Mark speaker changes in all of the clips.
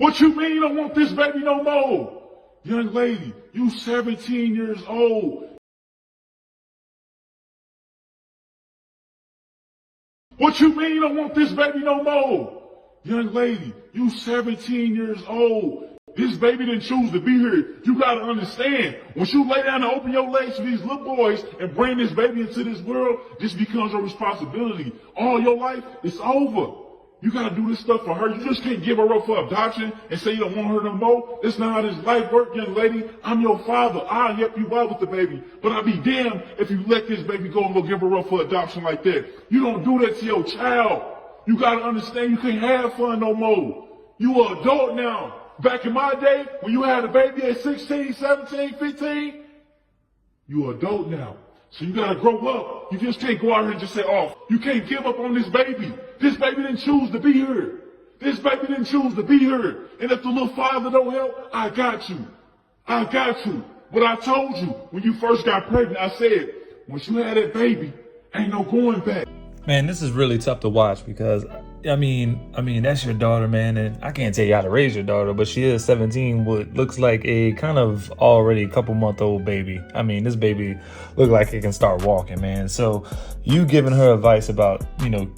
Speaker 1: What you mean you don't want this baby no more? Young lady, you 17 years old. What you mean you don't want this baby no more? Young lady, you 17 years old. This baby didn't choose to be here. You gotta understand, once you lay down and open your legs to these little boys and bring this baby into this world, this becomes your responsibility. All your life, it's over. You gotta do this stuff for her. You just can't give her up for adoption and say you don't want her no more. That's not how this life works, young lady. I'm your father. I'll help you out with the baby. But I'll be damned if you let this baby go and go give her up for adoption like that. You don't do that to your child. You gotta understand you can't have fun no more. You are an adult now. Back in my day, when you had a baby at 16, 17, 15, you are adult now. So you gotta grow up. You just can't go out here and just say, oh, you can't give up on this baby. This baby didn't choose to be here. This baby didn't choose to be here. And if the little father don't help, I got you. I got you. What I told you when you first got pregnant, I said, once you had that baby, ain't no going back.
Speaker 2: Man, this is really tough to watch because I mean, that's your daughter, man, and I can't tell you how to raise your daughter, but she is 17, what looks like a kind of already couple-month-old baby. I mean, this baby look like it can start walking, man. So you giving her advice about, you know,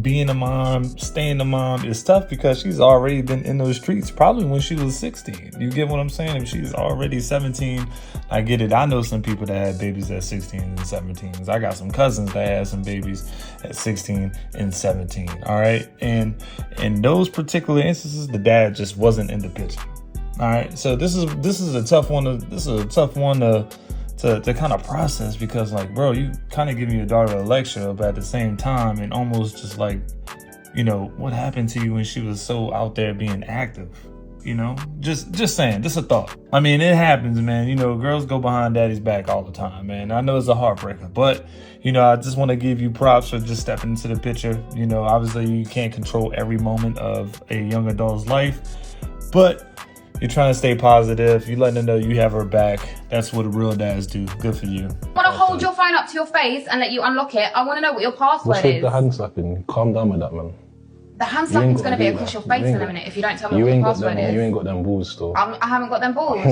Speaker 2: being a mom, staying a mom is tough because she's already been in those streets probably when she was 16. You get what I'm saying? If she's already 17, I get it. I know some people that had babies at 16 and 17s. I got some cousins that had some babies at 16 and 17. All right. And in those particular instances, the dad just wasn't in the picture. All right. So this is a tough one to kind of process because, like, bro, you kind of giving your daughter a lecture, but at the same time, and almost just like, you know, what happened to you when she was so out there being active, you know? Just saying, just a thought. I mean, it happens, man. You know, girls go behind daddy's back all the time, man. I know it's a heartbreaker, but, you know, I just want to give you props for just stepping into the picture. You know, obviously you can't control every moment of a young adult's life, but you're trying to stay positive. You're letting her know you have her back. That's what real dads do. Good for you.
Speaker 3: I want to hold your phone up to your face and let you unlock it. I want to know what your password
Speaker 4: What's with
Speaker 3: is.
Speaker 4: the hand slapping? Calm down with that, man.
Speaker 3: The hand slapping's going to be across your face in a minute if you don't tell me what your password is.
Speaker 4: You ain't got them balls still.
Speaker 3: I haven't got them balls.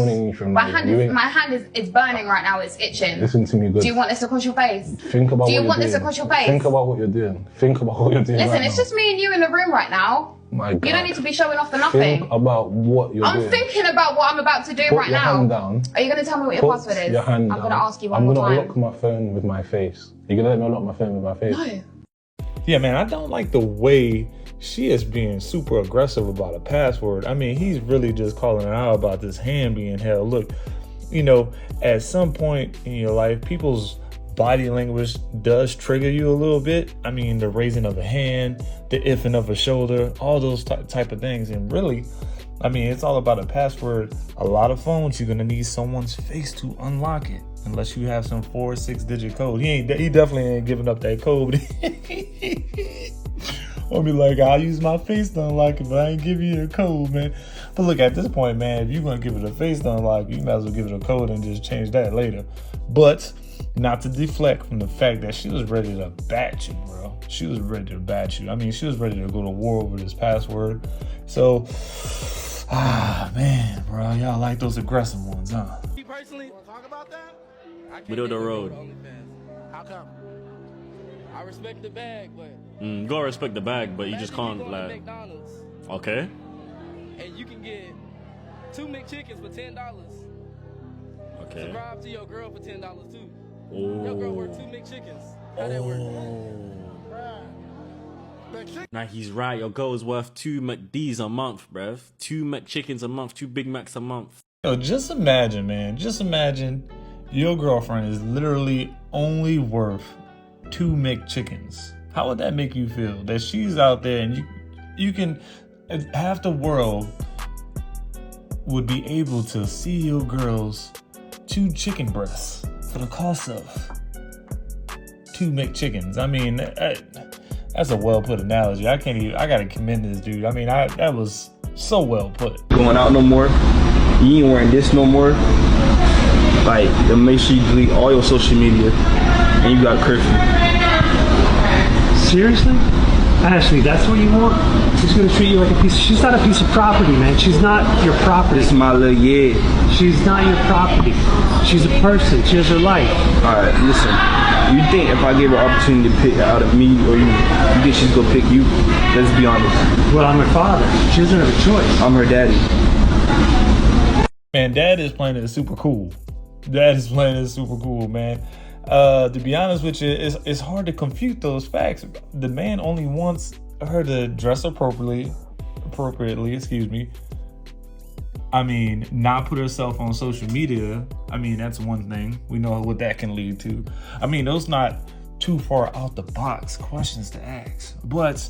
Speaker 3: My hand is burning right now. It's itching.
Speaker 4: Listen to me good.
Speaker 3: Do you want this across your face?
Speaker 4: Think about
Speaker 3: Do you want this across your face?
Speaker 4: Think about what you're doing. Think about what you're doing.
Speaker 3: Listen,
Speaker 4: right
Speaker 3: it's
Speaker 4: now.
Speaker 3: just me and you in the room right now.
Speaker 4: My God.
Speaker 3: You don't need to be showing off for nothing.
Speaker 4: Think about what you're doing.
Speaker 3: I'm thinking about what I'm about to do right now.
Speaker 4: Put your hand down.
Speaker 3: Are you going to tell me what your password is?
Speaker 4: Your hand
Speaker 3: I'm going to ask you one
Speaker 4: more
Speaker 3: more time.
Speaker 4: I'm going to unlock my phone with my face. You're going to let me unlock my phone with my face?
Speaker 3: No.
Speaker 2: Yeah, man, I don't like the way she is being super aggressive about a password. I mean, he's really just calling her out about this hand being held. Look, you know, at some point in your life, people's body language does trigger you a little bit. I mean, the raising of a hand, the ifing of a shoulder, all those type of things. And really, I mean, it's all about a password. A lot of phones, you're going to need someone's face to unlock it. Unless you have some 4 or 6 digit code. He definitely ain't giving up that code. I'll be like, I'll use my face to unlock it, but I ain't give you a code, man. But look, at this point, man, if you're going to give it a face to unlock, you might as well give it a code and just change that later. But not to deflect from the fact that she was ready to bat you, bro. She was ready to bat you. I mean, she was ready to go to war over this password. So, man, bro, y'all like those aggressive ones, huh?
Speaker 5: Me personally, talk about that?
Speaker 6: Middle of the road.
Speaker 5: How come? I respect the bag, but
Speaker 6: You gotta respect the bag, but you just can't, like...
Speaker 5: McDonald's,
Speaker 6: Okay.
Speaker 5: and you can get 2 McChickens for $10.
Speaker 6: Okay.
Speaker 5: Subscribe to your girl for $10 too.
Speaker 6: Oh.
Speaker 5: Your girl worth 2 McChickens. How that work?
Speaker 6: Now he's right. Your girl is worth 2 McDs a month, bruv. 2 McChickens a month. 2 Big Macs a month.
Speaker 2: Yo, just imagine, man. Just imagine your girlfriend is literally only worth 2 McChickens. How would that make you feel? That she's out there and you can, half the world would be able to see your girl's 2 chicken breasts for the cost of 2 McChickens. I mean, that's a well put analogy. I gotta commend this dude. I mean, that was so well put.
Speaker 7: Going out no more. You ain't wearing this no more. Like, then make sure you delete all your social media and you got curfew. Seriously?
Speaker 8: Ashley, that's what you want? She's gonna treat you like a piece. She's not a piece of property, man. She's not your property.
Speaker 7: This is my little yeah.
Speaker 8: She's not your property. She's a person. She has her life.
Speaker 7: Alright, listen. You think if I gave her opportunity to pick out of me or you think she's gonna pick you? Let's be honest.
Speaker 8: Well, I'm her father. She doesn't have a choice.
Speaker 7: I'm her daddy.
Speaker 2: Man, Dad is playing it super cool. Dad is playing it super cool, man. To be honest with you, it's hard to confute those facts. The man only wants her to dress appropriately, excuse me. I mean, not put herself on social media. I mean, that's one thing. We know what that can lead to. I mean, those not too far out the box questions to ask. But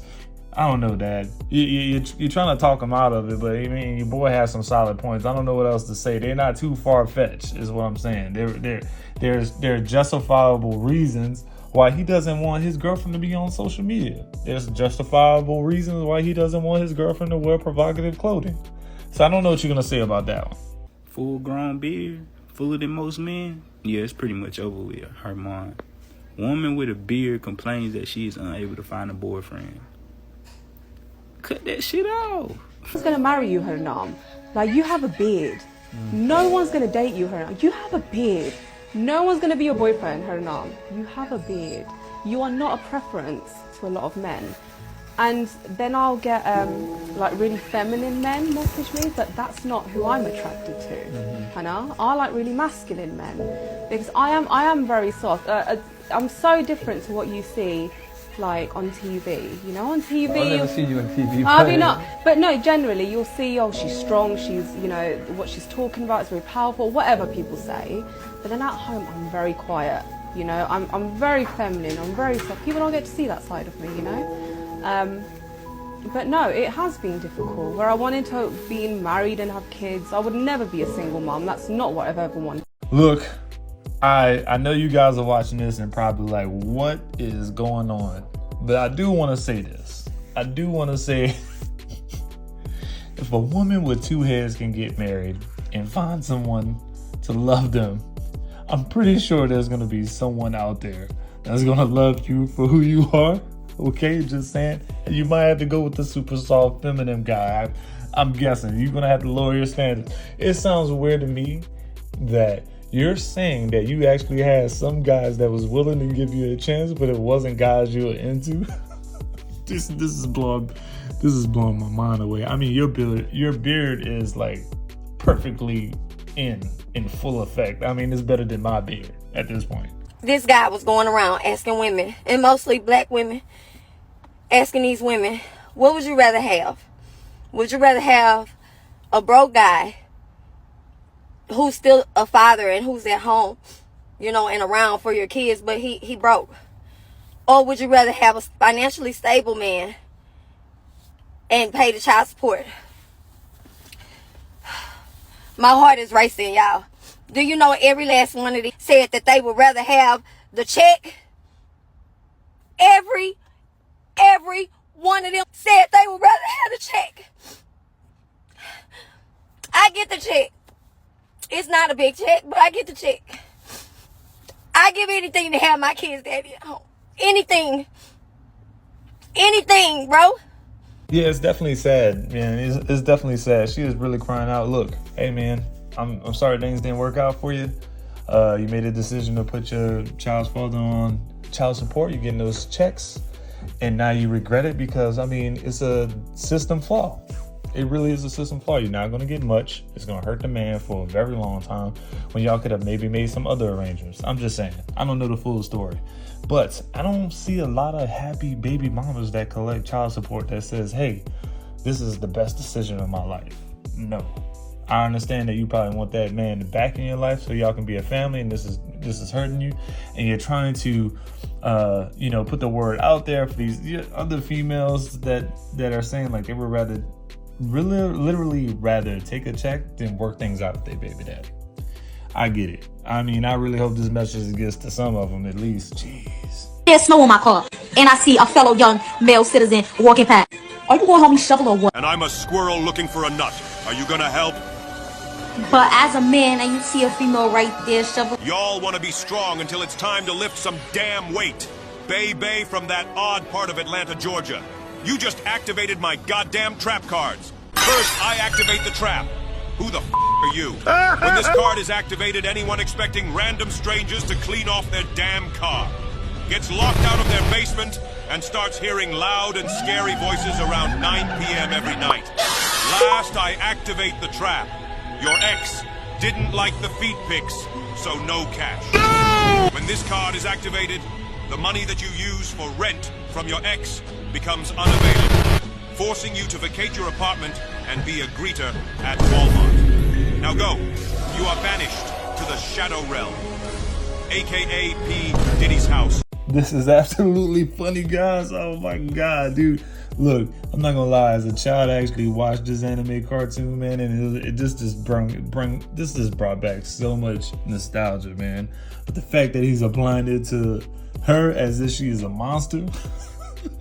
Speaker 2: I don't know, Dad. You're trying to talk him out of it, but I mean, your boy has some solid points. I don't know what else to say. They're not too far-fetched, is what I'm saying. There are justifiable reasons why he doesn't want his girlfriend to be on social media. There's justifiable reasons why he doesn't want his girlfriend to wear provocative clothing. So I don't know what you're gonna say about that one.
Speaker 9: Full-grown beard, fuller than most men. Yeah, it's pretty much over with her mind. Woman with a beard complains that she is unable to find a boyfriend. Cut that shit off.
Speaker 10: Who's gonna marry you, Hernam? Like, you have a beard. No one's gonna date you, Hernam. You have a beard. No one's gonna be your boyfriend, Hernam. You have a beard. You are not a preference to a lot of men. And then I'll get like really feminine men message me, but that's not who I'm attracted to. Hannah, I like really masculine men because I am very soft. I'm so different to what you see like on TV. You know, on TV.
Speaker 4: I've never seen you on TV.
Speaker 10: Have you not? But no, generally you'll see, oh, she's strong. She's, you know, what she's talking about is very powerful. Whatever people say. But then at home, I'm very quiet. You know, I'm very feminine. I'm very soft. People don't get to see that side of me. You know. But no, it has been difficult. Where I wanted to be married and have kids, I would never be a single mom. That's not what I've ever wanted.
Speaker 2: Look, I know you guys are watching this and probably like, what is going on? But I do want to say this. I do want to say, if a woman with two heads can get married and find someone to love them, I'm pretty sure there's going to be someone out there that's going to love you for who you are. Okay, just saying. You might have to go with the super soft feminine guy. I'm guessing you're gonna have to lower your standards. It sounds weird to me that you're saying that you actually had some guys that was willing to give you a chance, but it wasn't guys you were into. This is blowing my mind away. I mean, your beard is like perfectly in full effect. I mean, it's better than my beard at this point.
Speaker 11: This guy was going around asking women, and mostly black women, asking these women, what would you rather have? Would you rather have a broke guy who's still a father and who's at home, you know, and around for your kids, but he broke? Or would you rather have a financially stable man and pay the child support? My heart is racing, y'all. Do you know every last one of these said that they would rather have the check? Every one of them said they would rather have the check. I get the check. It's not a big check, but I get the check. I give anything to have my kids' daddy at home. Anything, bro.
Speaker 2: Yeah, it's definitely sad, man. It's definitely sad. She is really crying out. Look, hey, man. I'm sorry things didn't work out for you. You made a decision to put your child's father on child support. You're getting those checks. And now you regret it because, I mean, it's a system flaw. It really is a system flaw. You're not going to get much. It's going to hurt the man for a very long time when y'all could have maybe made some other arrangements. I'm just saying. I don't know the full story. But I don't see a lot of happy baby mamas that collect child support that says, hey, this is the best decision of my life. No. I understand that you probably want that man back in your life so y'all can be a family, and this is hurting you, and you're trying to put the word out there for these other females that are saying like they would rather literally rather take a check than work things out with their baby daddy. I get it. I mean, I really hope this message gets to some of them at least. Jeez.
Speaker 12: There's snow in my car, and I see a fellow young male citizen walking past. Are you gonna help me shovel or what?
Speaker 13: And I'm a squirrel looking for a nut. Are you gonna help?
Speaker 12: But as a man, and you see a female right there shovel.
Speaker 13: Y'all want to be strong until it's time to lift some damn weight. Bay from that odd part of Atlanta, Georgia. You just activated my goddamn trap cards. First, I activate the trap. Who the f are you? When this card is activated, anyone expecting random strangers to clean off their damn car gets locked out of their basement and starts hearing loud and scary voices around 9 p.m. every night. Last, I activate the trap. Your ex didn't like the feet pics, so no cash. When this card is activated, the money that you use for rent from your ex becomes unavailable, forcing you to vacate your apartment and be a greeter at Walmart. Now go. You are banished to the Shadow Realm, aka P. Diddy's house.
Speaker 2: This is absolutely funny, guys. Oh my god, dude. Look, I'm not gonna lie, as a child, I actually watched this anime cartoon, man, and it just brought back so much nostalgia, man. But the fact that he's applying it to her as if she is a monster,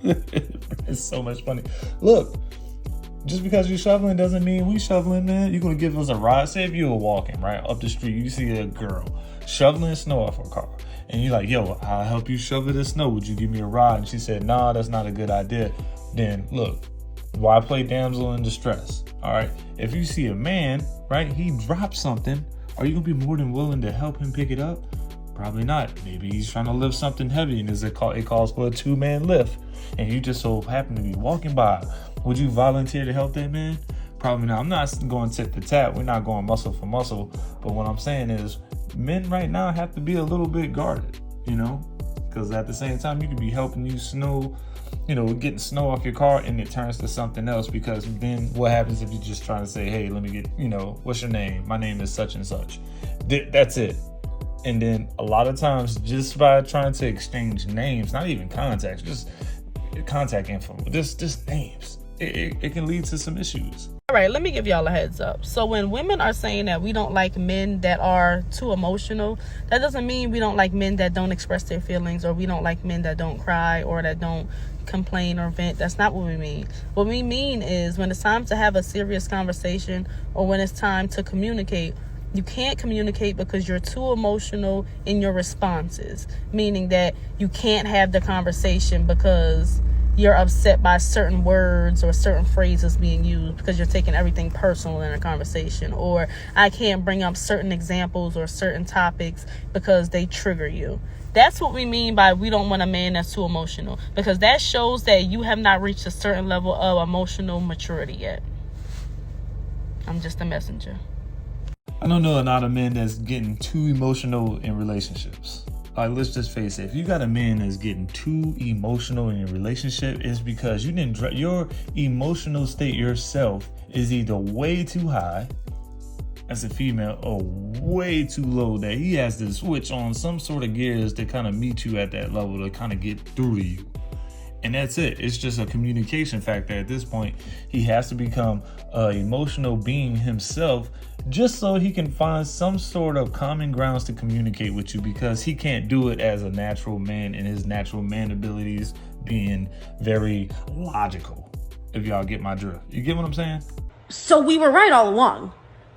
Speaker 2: it's so much funny. Look, just because you're shoveling doesn't mean we shoveling, man. You're gonna give us a ride. Say if you were walking right up the street, you see a girl shoveling snow off her car, and you're like, yo, I'll help you shovel the snow. Would you give me a ride? And she said, nah, that's not a good idea. Then look, why play damsel in distress? All right. If you see a man, right, he drops something, are you gonna be more than willing to help him pick it up? Probably not. Maybe he's trying to lift something heavy and it calls for a 2-man lift, and you just so happen to be walking by. Would you volunteer to help that man? Probably not. I'm not going tit for tat. We're not going muscle for muscle. But what I'm saying is, men right now have to be a little bit guarded, you know, because at the same time, you could be helping you snow, you know, getting snow off your car, and it turns to something else. Because then what happens if you're just trying to say, hey, let me get, you know, what's your name? My name is such and such. That's it. And then a lot of times, just by trying to exchange names, not even contacts, just contact info, just names, it can lead to some issues.
Speaker 14: All right, let me give y'all a heads up. So when women are saying that we don't like men that are too emotional, that doesn't mean we don't like men that don't express their feelings, or we don't like men that don't cry or that don't complain or vent. That's not what we mean. What we mean is when it's time to have a serious conversation, or when it's time to communicate, you can't communicate because you're too emotional in your responses, meaning that you can't have the conversation because you're upset by certain words or certain phrases being used, because you're taking everything personal in a conversation. Or I can't bring up certain examples or certain topics because they trigger you. That's what we mean by we don't want a man that's too emotional, because that shows that you have not reached a certain level of emotional maturity yet. I'm just a messenger.
Speaker 2: I don't know a lot of men that's getting too emotional in relationships. Like, let's just face it. If you got a man that's getting too emotional in a relationship, it's because you didn't. Your emotional state yourself is either way too high as a female, or way too low that he has to switch on some sort of gears to kind of meet you at that level to kind of get through to you. And that's it. It's just a communication factor at this point. He has to become an emotional being himself, just so he can find some sort of common grounds to communicate with you, because he can't do it as a natural man, and his natural man abilities being very logical. If y'all get my drift. You get what I'm saying?
Speaker 15: So we were right all along.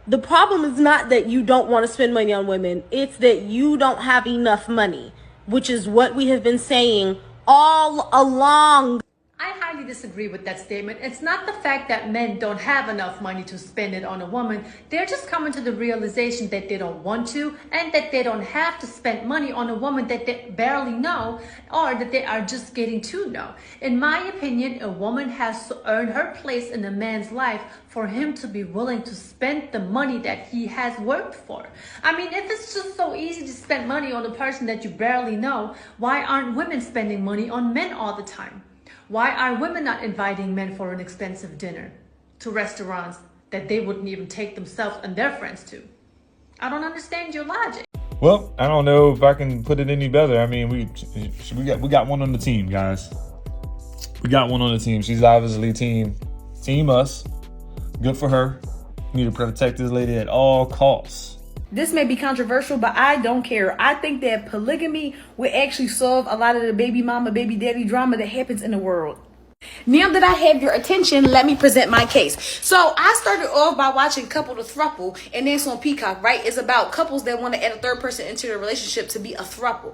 Speaker 15: The problem is not that you don't want to spend money on women. It's that you don't have enough money, which is what we have been saying all along.
Speaker 16: I highly disagree with that statement. It's not the fact that men don't have enough money to spend it on a woman. They're just coming to the realization that they don't want to, and that they don't have to spend money on a woman that they barely know, or that they are just getting to know. In my opinion, a woman has to earn her place in a man's life for him to be willing to spend the money that he has worked for. I mean, if it's just so easy to spend money on a person that you barely know, why aren't women spending money on men all the time? Why are women not inviting men for an expensive dinner to restaurants that they wouldn't even take themselves and their friends to? I don't understand your logic.
Speaker 2: Well, I don't know if I can put it any better. I mean, we got one on the team, guys. We got one on the team. She's obviously team us. Good for her. We need to protect this lady at all costs.
Speaker 17: This may be controversial, but I don't care. I think that polygamy will actually solve a lot of the baby mama, baby daddy drama that happens in the world. Now that I have your attention, let me present my case. So I started off by watching Couple to Thruple, and that's on Peacock, right? It's about couples that want to add a third person into their relationship to be a thruple.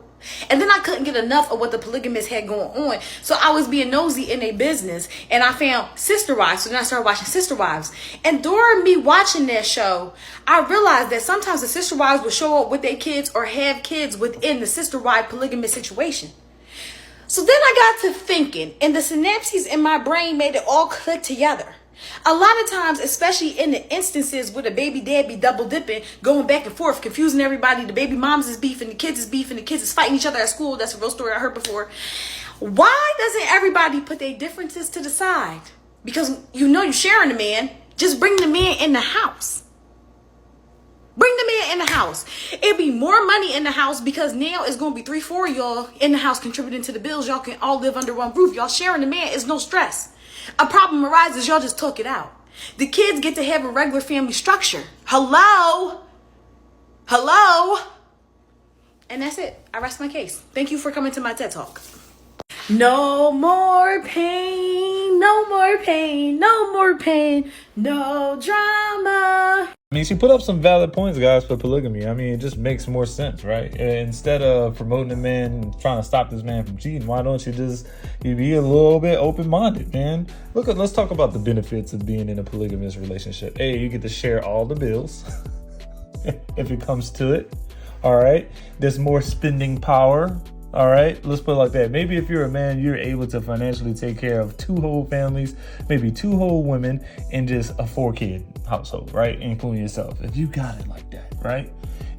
Speaker 17: And then I couldn't get enough of what the polygamists had going on. So I was being nosy in their business, and I found Sister Wives. So then I started watching Sister Wives. And during me watching that show, I realized that sometimes the Sister Wives would show up with their kids or have kids within the Sister Wife polygamous situation. So then I got to thinking, and the synapses in my brain made it all click together. A lot of times, especially in the instances where the baby dad be double dipping, going back and forth, confusing everybody, the baby moms is beefing, the kids is beefing, the kids is fighting each other at school. That's a real story I heard before. Why doesn't everybody put their differences to the side? Because you know you're sharing the man. Just bring the man in the house. Bring the man in the house. It'd be more money in the house because now it's going to be 3-4 y'all in the house contributing to the bills. Y'all can all live under one roof. Y'all sharing the man is no stress. A problem arises, y'all just talk it out. The kids get to have a regular family structure. Hello? Hello? And that's it. I rest my case. Thank you for coming to my TED Talk. No more pain, no more pain, no more pain, no drama.
Speaker 2: I mean, she put up some valid points, guys, for polygamy. I mean, it just makes more sense, right? Instead of promoting a man, trying to stop this man from cheating, why don't you be a little bit open-minded, man? Let's talk about the benefits of being in a polygamous relationship. A, you get to share all the bills, if it comes to it, all right? There's more spending power. All right, let's put it like that. Maybe if you're a man, you're able to financially take care of 2 whole families, maybe 2 whole women, and just a 4-kid household, right? Including yourself. If you got it like that, right?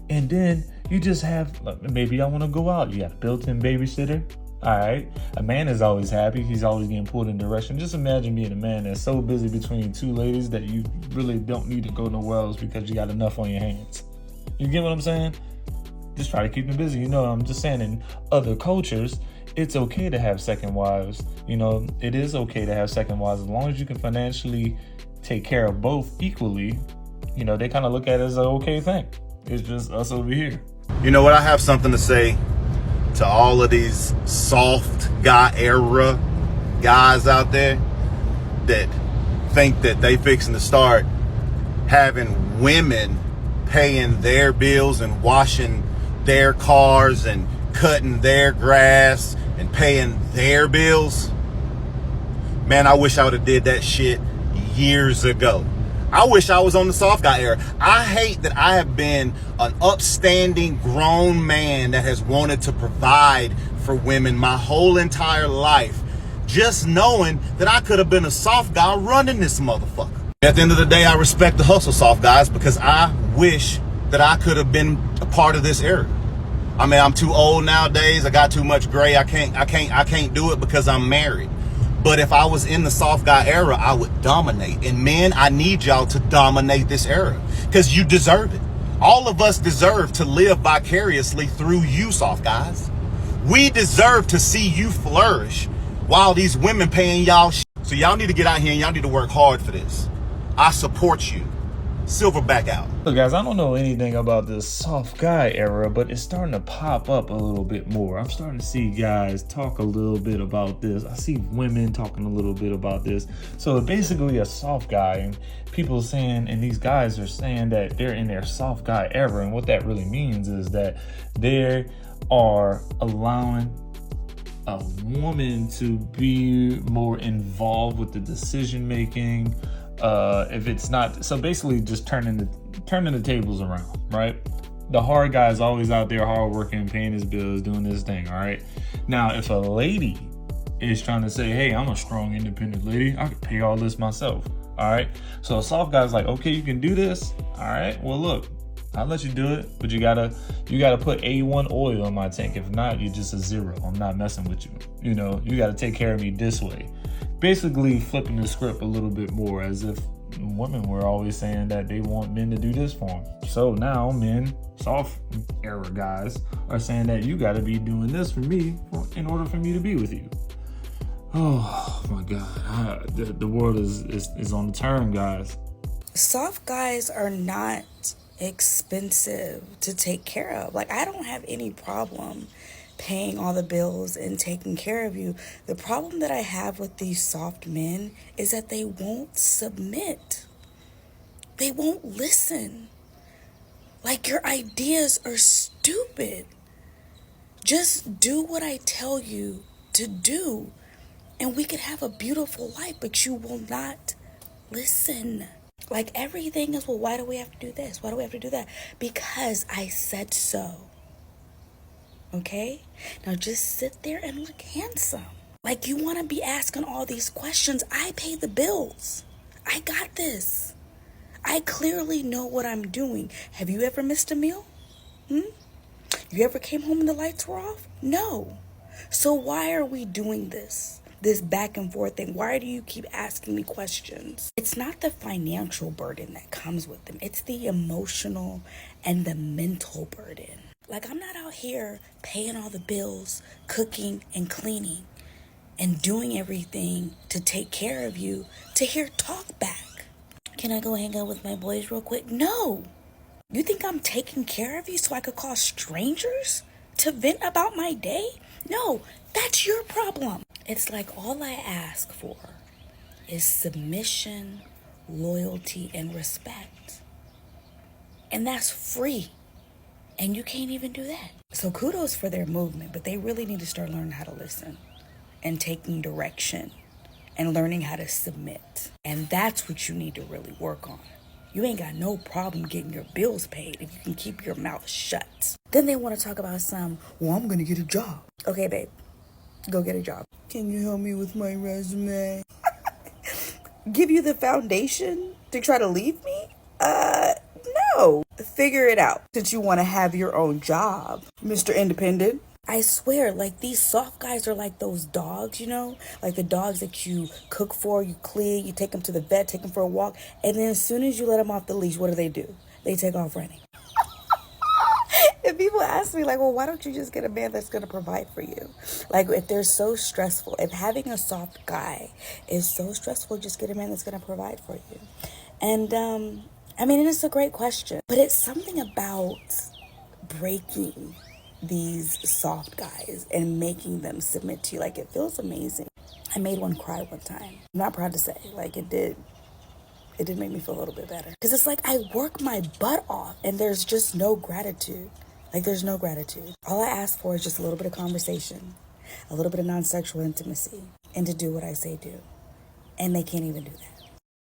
Speaker 2: And then you just have, maybe I want to go out. You got a built-in babysitter. All right. A man is always happy. He's always getting pulled in direction. Just imagine being a man that's so busy between 2 ladies that you really don't need to go nowhere else because you got enough on your hands. You get what I'm saying? Just try to keep them busy. You know, I'm just saying in other cultures, it's okay to have second wives. You know, it is okay to have second wives as long as you can financially take care of both equally. You know, they kind of look at it as an okay thing. It's just us over here.
Speaker 18: You know what? I have something to say to all of these soft guy era guys out there that think that they fixing to start having women paying their bills and washing their cars and cutting their grass and paying their bills. Man, I wish I would have did that shit years ago. I wish I was on the soft guy era. I hate that I have been an upstanding grown man that has wanted to provide for women my whole entire life, just knowing that I could have been a soft guy running this motherfucker. At the end of the day, I respect the hustle soft guys because I wish that I could have been a part of this era. I mean, I'm too old nowadays. I got too much gray. I can't do it because I'm married. But if I was in the soft guy era, I would dominate. And men, I need y'all to dominate this era because you deserve it. All of us deserve to live vicariously through you, soft guys. We deserve to see you flourish while these women paying y'all shit. So y'all need to get out here and y'all need to work hard for this. I support you. Silverback out.
Speaker 2: Look, guys, I don't know anything about this soft guy era, but it's starting to pop up a little bit more. I'm starting to see guys talk a little bit about this. I see women talking a little bit about this. So basically a soft guy, and people saying, and these guys are saying that they're in their soft guy era. And what that really means is that they are allowing a woman to be more involved with the decision making. If it's not, so basically just turning the tables around, right? The hard guy is always out there hard working, paying his bills, doing this thing, all right? Now, if a lady is trying to say, hey, I'm a strong, independent lady, I can pay all this myself, all right? So a soft guy's like, okay, you can do this, all right? Well, look, I'll let you do it, but you gotta put A1 oil in my tank. If not, you're just a 0. I'm not messing with you. You know, you gotta take care of me this way. Basically flipping the script a little bit more, as if women were always saying that they want men to do this for them. So now men, soft era guys, are saying that you got to be doing this for me in order for me to be with you. Oh my God, the world is on the turn, guys.
Speaker 17: Soft guys are not expensive to take care of. Like, I don't have any problem paying all the bills and taking care of you. The problem that I have with these soft men is that they won't submit. They won't listen. Like, your ideas are stupid. Just do what I tell you to do, and we could have a beautiful life, but you will not listen. Like, everything is, well, why do we have to do this? Why do we have to do that? Because I said so. Okay? Now just sit there and look handsome. Like, you want to be asking all these questions. I pay the bills. I got this. I clearly know what I'm doing. Have you ever missed a meal? You ever came home and the lights were off? No. So why are we doing this? This back and forth thing? Why do you keep asking me questions? It's not the financial burden that comes with them. It's the emotional and the mental burden. Like, I'm not out here paying all the bills, cooking and cleaning and doing everything to take care of you to hear talk back. Can I go hang out with my boys real quick? No. You think I'm taking care of you so I could call strangers to vent about my day? No, that's your problem. It's like, all I ask for is submission, loyalty, and respect. And that's free. And you can't even do that. So kudos for their movement, but they really need to start learning how to listen and taking direction and learning how to submit. And that's what you need to really work on. You ain't got no problem getting your bills paid if you can keep your mouth shut. Then they want to talk about well, I'm going to get a job. Okay, babe, go get a job. Can you help me with my resume? Give you the foundation to try to leave me? No. Figure it out since you want to have your own job, Mr. Independent. I swear, like, these soft guys are like those dogs, you know? Like the dogs that you cook for, you clean, you take them to the vet, take them for a walk. And then as soon as you let them off the leash, what do? They take off running. And people ask me, like, well, why don't you just get a man that's going to provide for you? Like, if they're so stressful, if having a soft guy is so stressful, just get a man that's going to provide for you. And, I mean, it's a great question. But it's something about breaking these soft guys and making them submit to you. Like, it feels amazing. I made one cry one time. I'm not proud to say, like, it did make me feel a little bit better. Because it's like I work my butt off and there's just no gratitude. Like, there's no gratitude. All I ask for is just a little bit of conversation, a little bit of non-sexual intimacy, and to do what I say do. And they can't even do that.